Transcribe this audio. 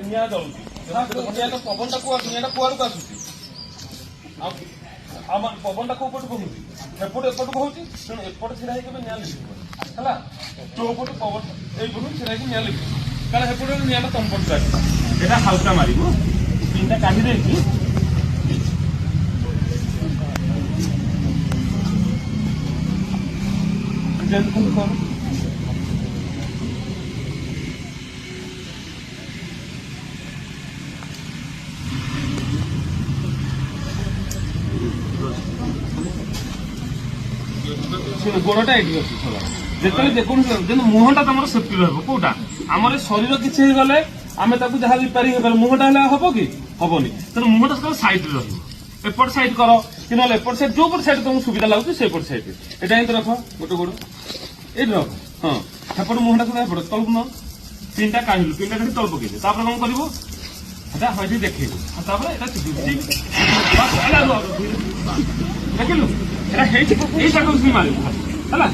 নিয়া যাଉଛି ପବନଟା ନିଆଁଟା କୁଆଡ଼କୁ ଆସୁଛି আমার পবনটা কোউ পটু কমুଛି এপটু এপটକୁ ହଉଛି ତେଣୁ ଏପଟେ ଛିଡ଼ା ହେଇକି ନିଆଁ ଲିଭିବ ହେଲା ତୋ ପଟୁ ପବନ ଏଇପଟୁ ଛିଡ଼ା ହେଇକି ନିଆଁ ଲିଭିବ କାରଣ ଏପଟେ ନିଆଁଟା ତମ ପଟକୁ ଆସିବ ଏଇଟା ହାଲକା ମାରିବ ପିନ୍ଟା କାଢି ଦେଇକି ଯେମିତି କର गोड़टा ये जो मुहटा तुम सेफ्टी रोटा आम शरीर किसी गले आम जहाँ रिपेयरिंग मुहटा हम कि हेनी तेना मुहटा सब सैड एपट सैड कर कि ना एपट सैड जो पट सैड तुमको सुविधा लगुच से पट सैड एटा ही रख गोटे गोड़ ये रख हाँ सेपट मुहटा सब एपट तल न पिनटा काढ़िलु पिनटा काढ़ी तल पकड़ कौन कर देखो देखिलु मारे है